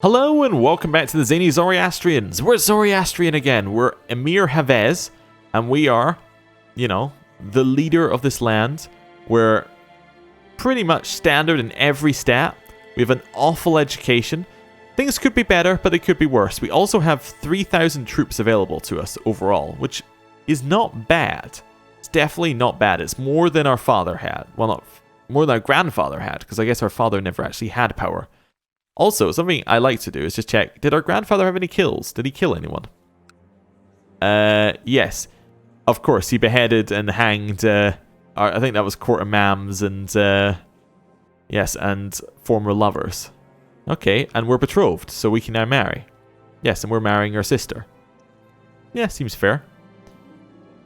Hello and welcome back to the Zany Zoroastrians. We're Zoroastrian again. We're Emir Havez, and we are, the leader of this land. We're pretty much standard in every stat. We have an awful education. Things could be better, but they could be worse. We also have 3,000 troops available to us overall, which is not bad. It's definitely not bad. It's more than our father had. Well, not more than our grandfather had, because I guess our father never actually had power. Also, something I like to do is just check, did our grandfather have any kills? Did he kill anyone? Yes. Of course, he beheaded and hanged, I think that was court imams and, yes, and former lovers. Okay, and we're betrothed, so we can now marry. Yes, and we're marrying our sister. Yeah, seems fair.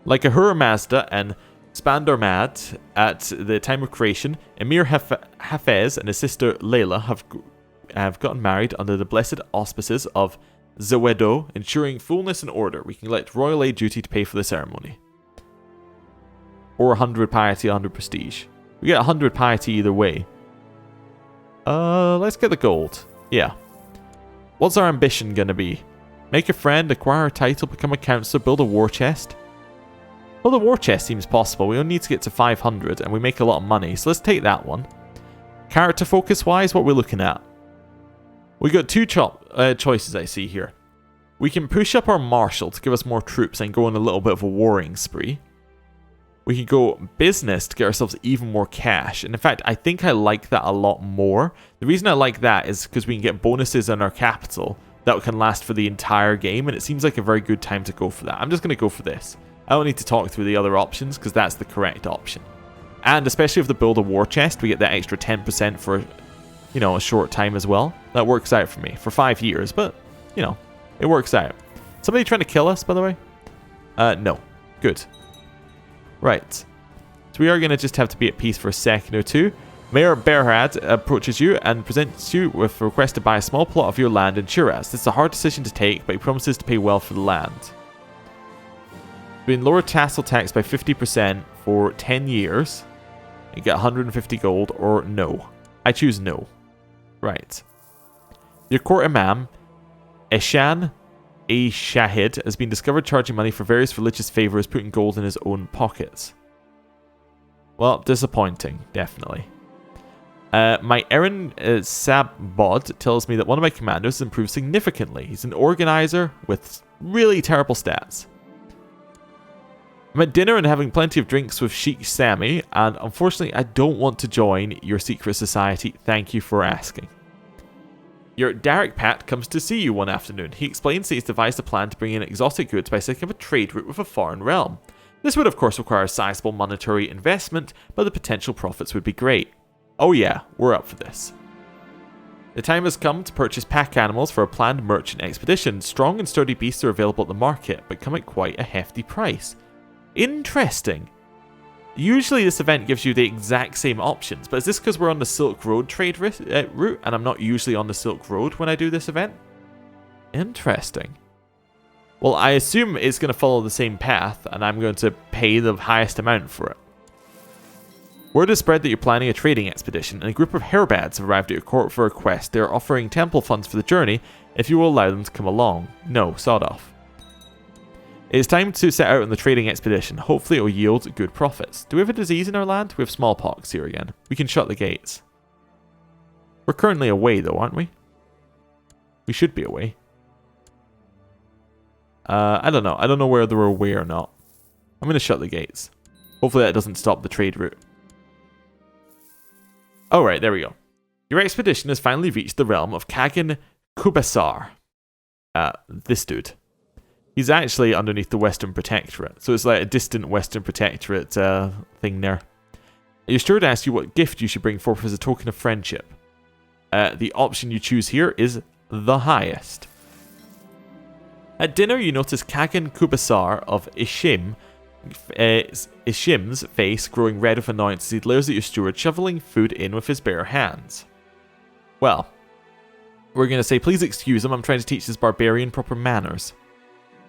Like Ahura Mazda and Spandarmad at the time of creation, Emir Hafez and his sister Layla have gotten married under the blessed auspices of Zewedo, ensuring fullness and order. We can collect royal aid duty to pay for the ceremony. Or 100 piety, 100 prestige. We get 100 piety either way. Let's get the gold. Yeah. What's our ambition gonna be? Make a friend, acquire a title, become a counselor, build a war chest. Well, the war chest seems possible. We only need to get to 500 and we make a lot of money, so let's take that one. Character focus wise, what we're looking at? We got two choices I see here. We can push up our marshal to give us more troops and go on a little bit of a warring spree. We can go business to get ourselves even more cash. And in fact, I think I like that a lot more. The reason I like that is because we can get bonuses on our capital that can last for the entire game. And it seems like a very good time to go for that. I'm just going to go for this. I don't need to talk through the other options because that's the correct option. And especially if they build a war chest, we get that extra 10% for a short time as well. That works out for me for 5 years, but it works out. Somebody trying to kill us, by the way? No. Good. Right. So we are going to just have to be at peace for a second or two. Mayor Berhad approaches you and presents you with a request to buy a small plot of your land in Shiraz. This is a hard decision to take, but he promises to pay well for the land. We've been lower tassel tax by 50% for 10 years. You get 150 gold or no. I choose no. Right. Your court imam, Eshan A. Shahid, has been discovered charging money for various religious favors, putting gold in his own pockets. Well, disappointing, definitely. My Aaron Sabbod tells me that one of my commandos has improved significantly. He's an organizer with really terrible stats. I'm at dinner and having plenty of drinks with Sheikh Sami, and unfortunately I don't want to join your secret society. Thank you for asking. Your Derek Pat comes to see you one afternoon. He explains that he's devised a plan to bring in exotic goods by setting up a trade route with a foreign realm. This would of course require a sizable monetary investment, but the potential profits would be great. Oh yeah, we're up for this. The time has come to purchase pack animals for a planned merchant expedition. Strong and sturdy beasts are available at the market, but come at quite a hefty price. Interesting. Usually this event gives you the exact same options, but is this because we're on the Silk Road trade route and I'm not usually on the Silk Road when I do this event? Interesting. Well, I assume it's going to follow the same path and I'm going to pay the highest amount for it. Word is spread that you're planning a trading expedition and a group of Herbads have arrived at your court for a quest. They are offering temple funds for the journey if you will allow them to come along. No, sod off. It is time to set out on the trading expedition. Hopefully it will yield good profits. Do we have a disease in our land? We have smallpox here again. We can shut the gates. We're currently away though, aren't we? We should be away. I don't know. I don't know whether we're away or not. I'm going to shut the gates. Hopefully that doesn't stop the trade route. Alright, there we go. Your expedition has finally reached the realm of Kagan Kubasar. This dude. He's actually underneath the Western Protectorate, so it's like a distant Western Protectorate thing there. Your steward asks you what gift you should bring forth as a token of friendship. The option you choose here is the highest. At dinner, you notice Kagan Kubasar of Ishim's face growing red with annoyance as he glares at your steward, shoveling food in with his bare hands. Well, we're going to say, please excuse him, I'm trying to teach this barbarian proper manners.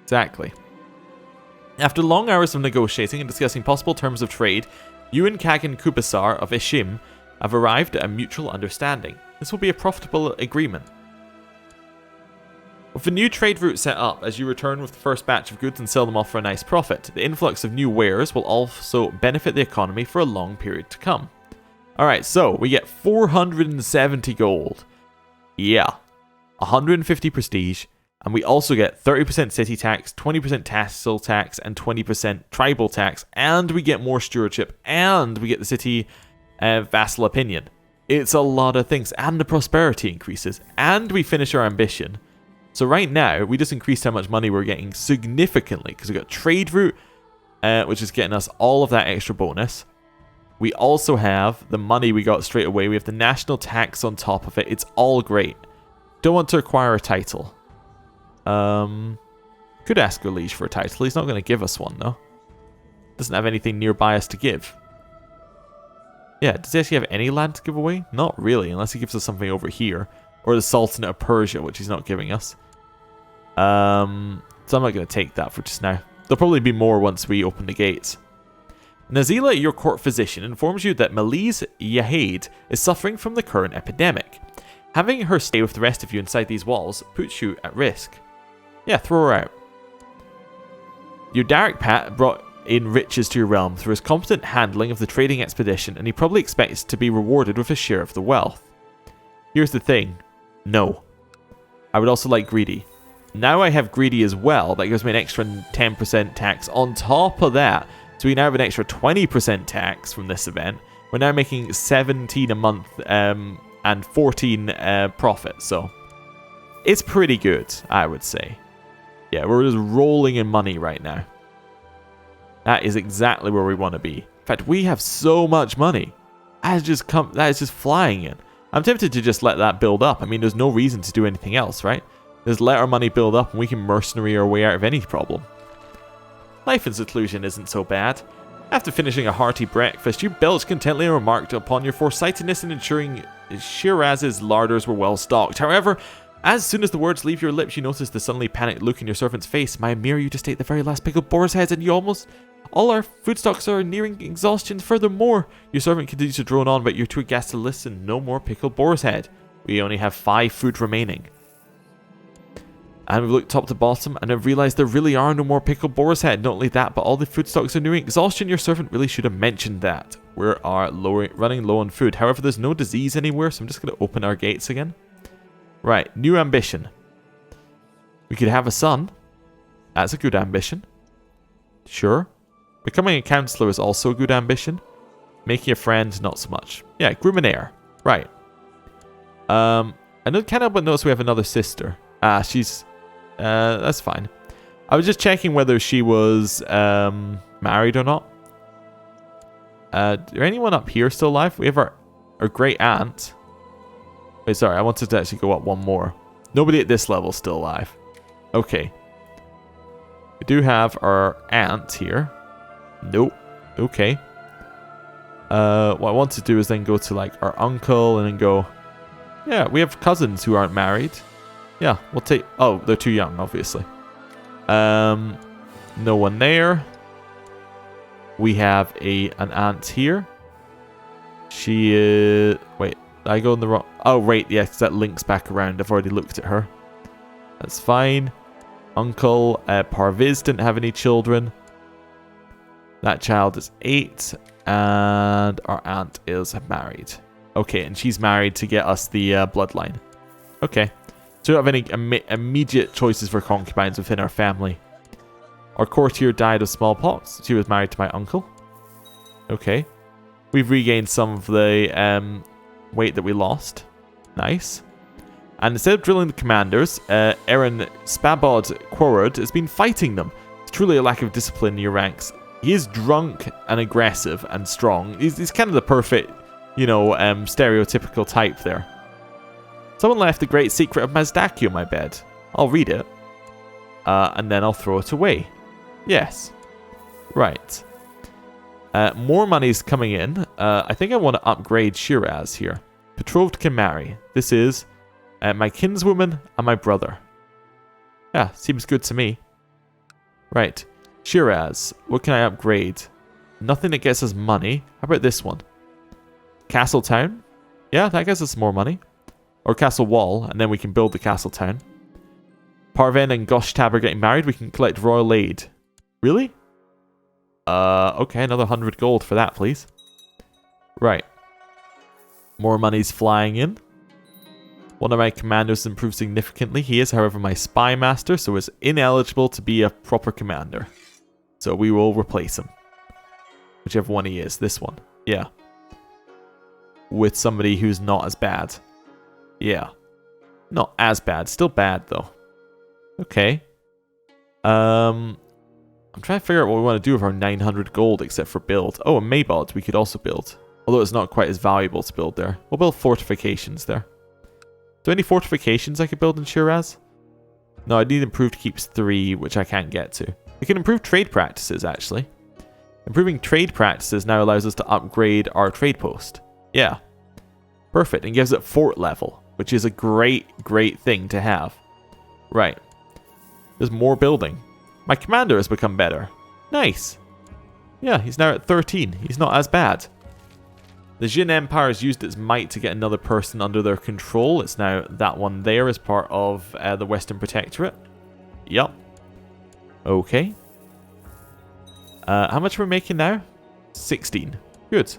Exactly. After long hours of negotiating and discussing possible terms of trade, you and Kagan Kubasar of Ishim have arrived at a mutual understanding. This will be a profitable agreement. With the new trade route set up, as you return with the first batch of goods and sell them off for a nice profit, the influx of new wares will also benefit the economy for a long period to come. Alright, so we get 470 gold. Yeah. 150 prestige. And we also get 30% city tax, 20% tassel tax, and 20% tribal tax. And we get more stewardship. And we get the city vassal opinion. It's a lot of things. And the prosperity increases. And we finish our ambition. So right now, we just increased how much money we're getting significantly. Because we got trade route, which is getting us all of that extra bonus. We also have the money we got straight away. We have the national tax on top of it. It's all great. Don't want to acquire a title. Could ask our liege for a title. He's not going to give us one, though. Doesn't have anything nearby us to give. Yeah, does he actually have any land to give away? Not really, unless he gives us something over here. Or the Sultanate of Persia, which he's not giving us. So I'm not going to take that for just now. There'll probably be more once we open the gates. Nazila, your court physician, informs you that Malise Yahaid is suffering from the current epidemic. Having her stay with the rest of you inside these walls puts you at risk. Yeah, throw her out. Your Derek Pat brought in riches to your realm through his competent handling of the trading expedition, and he probably expects to be rewarded with a share of the wealth. Here's the thing. No. I would also like Greedy. Now I have Greedy as well. That gives me an extra 10% tax on top of that. So we now have an extra 20% tax from this event. We're now making 17 a month and 14 profit. So it's pretty good, I would say. Yeah, we're just rolling in money right now. That is exactly where we want to be. In fact, we have so much money. That is just flying in. I'm tempted to just let that build up. I mean, there's no reason to do anything else, right? Just let our money build up and we can mercenary our way out of any problem. Life in seclusion isn't so bad. After finishing a hearty breakfast, you belched contentedly and remarked upon your foresightedness in ensuring Shiraz's larders were well stocked. However, as soon as the words leave your lips, you notice the suddenly panicked look in your servant's face. May I mirror you to state the very last pickled boar's heads, and all our food stocks are nearing exhaustion. Furthermore, your servant continues to drone on, but you're too aghast to listen. No more pickled boar's head. We only have 5 food remaining. And we've looked top to bottom and have realized there really are no more pickled boar's head. Not only that, but all the food stocks are nearing exhaustion. Your servant really should have mentioned that. We are running low on food. However, there's no disease anywhere, so I'm just going to open our gates again. Right, new ambition. We could have a son. That's a good ambition. Sure. Becoming a counselor is also a good ambition. Making a friend, not so much. Yeah, groom an heir. Right. I can't help but notice we have another sister. She's... that's fine. I was just checking whether she was married or not. Is there anyone up here still alive? We have our great aunt. Wait, sorry, I wanted to actually go up one more. Nobody at this level is still alive. Okay. We do have our aunt here. Nope. Okay. What I want to do is then go to like our uncle and then go... Yeah, we have cousins who aren't married. Yeah, we'll take... Oh, they're too young, obviously. No one there. We have an aunt here. She is... Wait, did I go in the wrong... Oh, right, yes, that links back around. I've already looked at her. That's fine. Uncle Parviz didn't have any children. That child is 8. And our aunt is married. Okay, and she's married to get us the bloodline. Okay. So we don't have any immediate choices for concubines within our family. Our courtier died of smallpox. She was married to my uncle. Okay. We've regained some of the weight that we lost. Nice. And instead of drilling the commanders, Aaron Spabod Quarrod has been fighting them. It's truly a lack of discipline in your ranks. He is drunk and aggressive and strong. He's kind of the perfect, stereotypical type there. Someone left the great secret of Mazdaki on my bed. I'll read it. And then I'll throw it away. Yes. Right. More money's coming in. I think I want to upgrade Shiraz here. Betrothed can marry. This is my kinswoman and my brother. Yeah, seems good to me. Right. Shiraz. What can I upgrade? Nothing that gets us money. How about this one? Castle Town. Yeah, that gets us more money. Or Castle Wall, and then we can build the Castle Town. Parven and Goshtab are getting married. We can collect royal aid. Really? Okay, another 100 gold for that, please. Right. More money's flying in. One of my commanders improved significantly. He is, however, my spy master, so is ineligible to be a proper commander. So we will replace him. Whichever one he is. This one. Yeah. With somebody who's not as bad. Yeah. Not as bad. Still bad, though. Okay. I'm trying to figure out what we want to do with our 900 gold, except for build. Oh, a Maybod we could also build. Although it's not quite as valuable to build there. We'll build fortifications there. Are there any fortifications I could build in Shiraz? No, I need improved keeps 3, which I can't get to. We can improve trade practices, actually. Improving trade practices now allows us to upgrade our trade post. Yeah. Perfect. And gives it fort level, which is a great thing to have. Right. There's more building. My commander has become better. Nice. Yeah, he's now at 13. He's not as bad. The Jin Empire has used its might to get another person under their control. It's now that one there as part of the Western Protectorate. Yup. Okay. How much are we making now? 16. Good.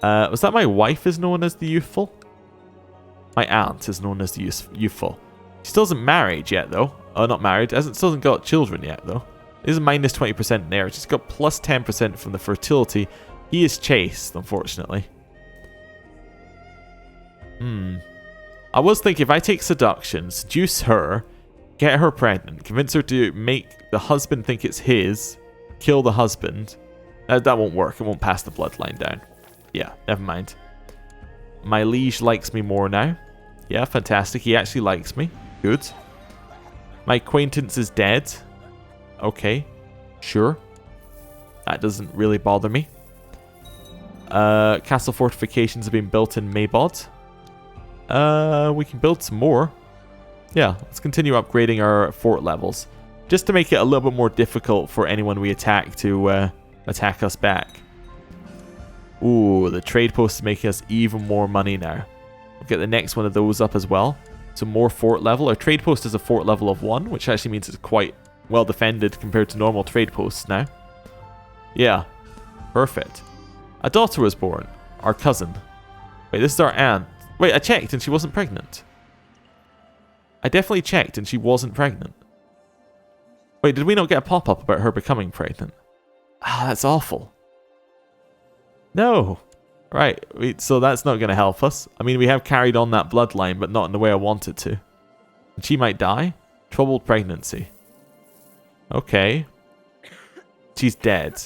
Was that my wife is known as the youthful? My aunt is known as the youthful. She still isn't married yet, though. Oh, not married. Still hasn't got children yet, though. There's a minus 20% there. She's got plus 10% from the fertility. He is chaste, unfortunately. I was thinking if I take seduction, seduce her, get her pregnant, convince her to make the husband think it's his, kill the husband. That won't work. It won't pass the bloodline down. Yeah, never mind. My liege likes me more now. Yeah, fantastic. He actually likes me. Good. My acquaintance is dead. Okay. Sure. That doesn't really bother me. Castle fortifications have been built in Maybod. We can build some more. Yeah, let's continue upgrading our fort levels. Just to make it a little bit more difficult for anyone we attack to attack us back. Ooh, the trade post is making us even more money now. We'll get the next one of those up as well. So more fort level. Our trade post is a fort level of 1, which actually means it's quite well defended compared to normal trade posts now. Yeah, perfect. A daughter was born. Our cousin. Wait, this is our aunt. Wait, I checked and she wasn't pregnant. I definitely checked and she wasn't pregnant. Wait, did we not get a pop-up about her becoming pregnant? Ah, that's awful. No. Right, so that's not going to help us. I mean, we have carried on that bloodline, but not in the way I wanted to. And she might die? Troubled pregnancy. Okay. She's dead.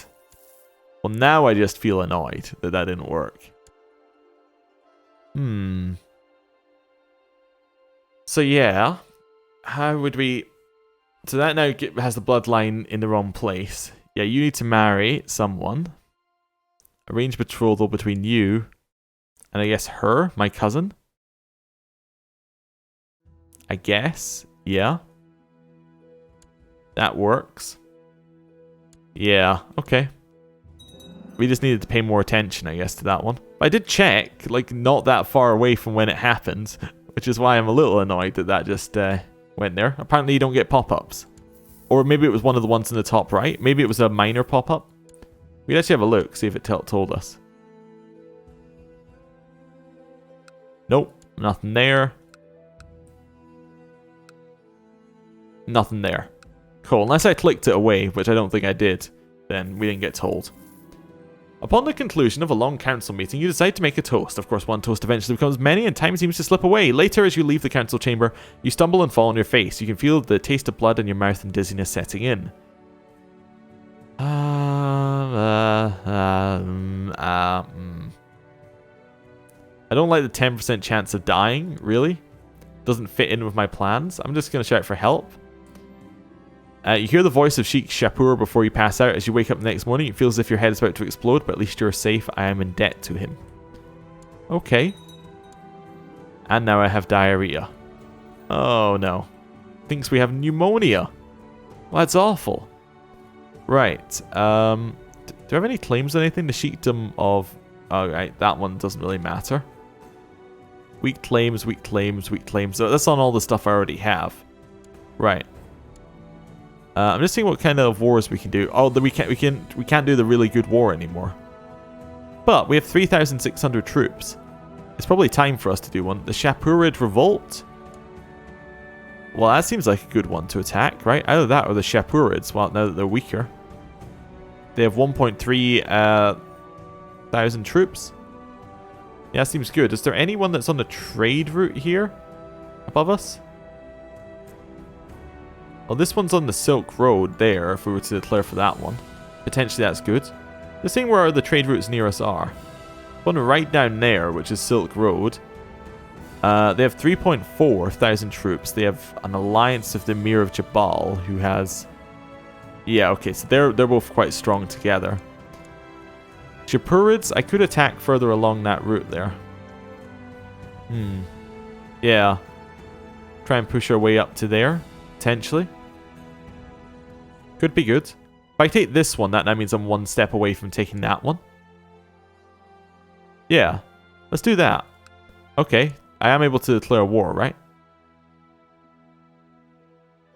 Well, now I just feel annoyed that that didn't work. So yeah, how would we... So that now has the bloodline in the wrong place. Yeah, you need to marry someone. Arrange betrothal between you and I guess her, my cousin. I guess, yeah. That works. Yeah, okay. We just needed to pay more attention, I guess, to that one. But I did check, like, not that far away from when it happened, which is why I'm a little annoyed that that just went there. Apparently you don't get pop-ups. Or maybe it was one of the ones in the top right. Maybe it was a minor pop-up. We'd actually have a look, see if it told us. Nope, nothing there. Nothing there. Cool, unless I clicked it away, which I don't think I did, then we didn't get told. Upon the conclusion of a long council meeting, you decide to make a toast. Of course, one toast eventually becomes many, and time seems to slip away. Later, as you leave the council chamber, you stumble and fall on your face. You can feel the taste of blood in your mouth and dizziness setting in. I don't like the 10% chance of dying, really. Doesn't fit in with my plans. I'm just going to shout for help. You hear the voice of Sheikh Shapur before you pass out. As you wake up the next morning, it feels as if your head is about to explode, but at least you're safe. I am in debt to him. Okay. And now I have diarrhea. Oh no. Thinks we have pneumonia. Well, that's awful. Right. Do I have any claims on anything? The Sheikdom of... Alright, that one doesn't really matter. Weak claims, weak claims, weak claims. So that's on all the stuff I already have. Right. I'm just seeing what kind of wars we can do. Oh, we can't do the really good war anymore. But we have 3,600 troops. It's probably time for us to do one. The Shapurid Revolt. Well, that seems like a good one to attack, right? Either that or the Shapurids, well, now that they're weaker. They have 1.3 thousand troops. Yeah, seems good. Is there anyone that's on the trade route here above us? Well, this one's on the Silk Road there, if we were to declare for that one. Potentially that's good. Just seeing where the trade routes near us are. One right down there, which is Silk Road. They have 3.4 thousand troops. They have an alliance of the Emir of Jabal, who has... Yeah, okay, so they're both quite strong together. Shapurids, I could attack further along that route there. Yeah. Try and push our way up to there, potentially. Could be good. If I take this one, that now means I'm one step away from taking that one. Yeah, let's do that. Okay, I am able to declare war, right?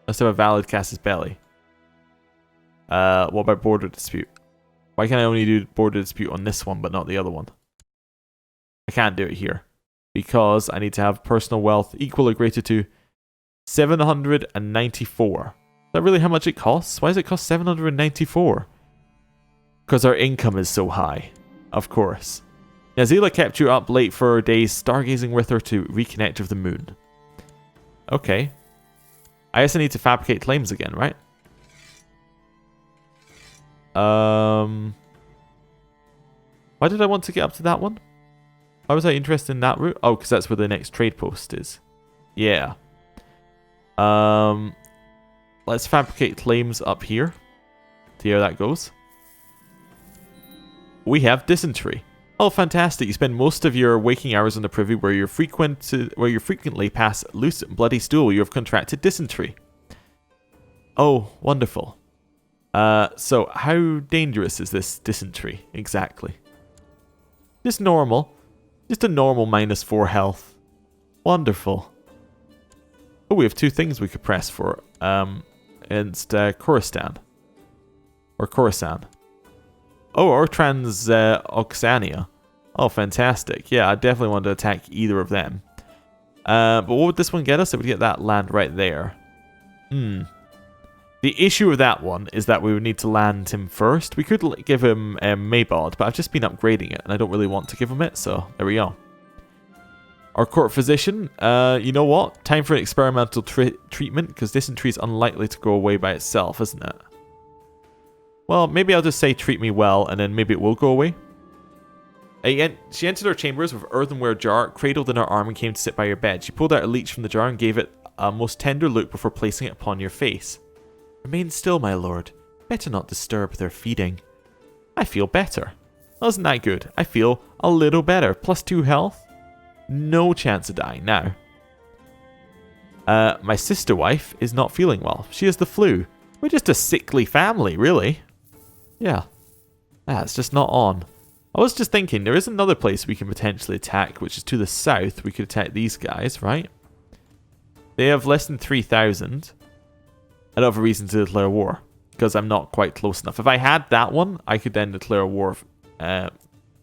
Let's have a valid casus belli. What about border dispute? Why can I only do border dispute on this one but not the other one? I can't do it here. Because I need to have personal wealth equal or greater to 794. Is that really how much it costs? Why does it cost 794? Because our income is so high. Of course. Nazila kept you up late for days stargazing with her to reconnect with the moon. Okay. I guess I need to fabricate claims again, right? Why did I want to get up to that one? Why was I interested in that route? Oh, because that's where the next trade post is. Yeah. Let's fabricate claims up here. See how that goes. We have dysentery. Oh, fantastic! You spend most of your waking hours on the privy where you frequently pass loose bloody stool. You have contracted dysentery. Oh, wonderful. So how dangerous is this dysentery exactly? Just normal. Just a normal -4 health. Wonderful. Oh, we have two things we could press for. Against Khorasan. Or Khorasan. Oh, or Oxania. Oh, fantastic. Yeah, I definitely want to attack either of them. But what would this one get us? It would get that land right there. The issue with that one is that we would need to land him first. We could give him Maybod, but I've just been upgrading it, and I don't really want to give him it, so there we go. Our court physician, you know what? Time for an experimental treatment, because dysentery is unlikely to go away by itself, isn't it? Well, maybe I'll just say treat me well, and then maybe it will go away. She entered her chambers with an earthenware jar, cradled in her arm, and came to sit by your bed. She pulled out a leech from the jar and gave it a most tender look before placing it upon your face. Remain still, my lord. Better not disturb their feeding. I feel better. Wasn't that good? I feel a little better. +2 health. No chance of dying now. My sister wife is not feeling well. She has the flu. We're just a sickly family, really. Yeah. It's just not on. I was just thinking, there is another place we can potentially attack, which is to the south. We could attack these guys, right? They have less than 3,000. I don't have a reason to declare war, because I'm not quite close enough. If I had that one, I could then declare war. I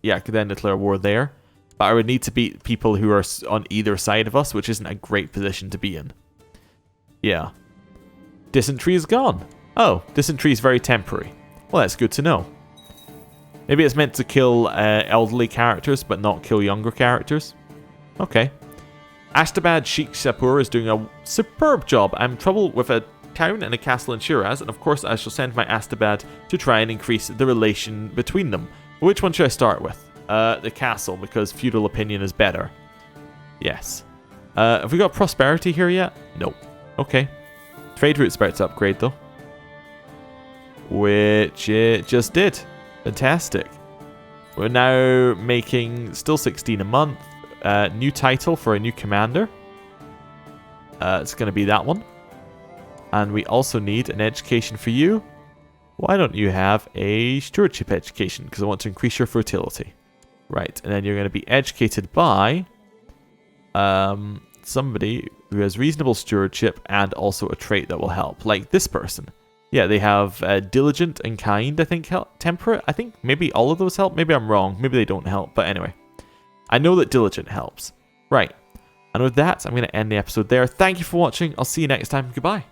could then declare war there. But I would need to beat people who are on either side of us, which isn't a great position to be in. Yeah. Dysentery is gone. Oh, dysentery is very temporary. Well, that's good to know. Maybe it's meant to kill elderly characters, but not kill younger characters. Okay. Ashtabad Sheikh Shapur is doing a superb job. I'm in trouble with a town and a castle in Shiraz, and of course I shall send my Ashtabad to try and increase the relation between them. Which one should I start with? The castle, because feudal opinion is better. Yes. Have we got prosperity here yet? No. Okay. Trade route's about to upgrade though. Which it just did. Fantastic. We're now making still 16 a month. New title for a new commander. It's going to be that one. And we also need an education for you. Why don't you have a stewardship education? Because I want to increase your fertility. Right, and then you're going to be educated by somebody. who has reasonable stewardship and also a trait that will help, like this person. Yeah, they have diligent and kind, I think, temperate. I think maybe all of those help. Maybe I'm wrong. Maybe they don't help. But anyway, I know that diligent helps. Right. And with that, I'm going to end the episode there. Thank you for watching. I'll see you next time. Goodbye.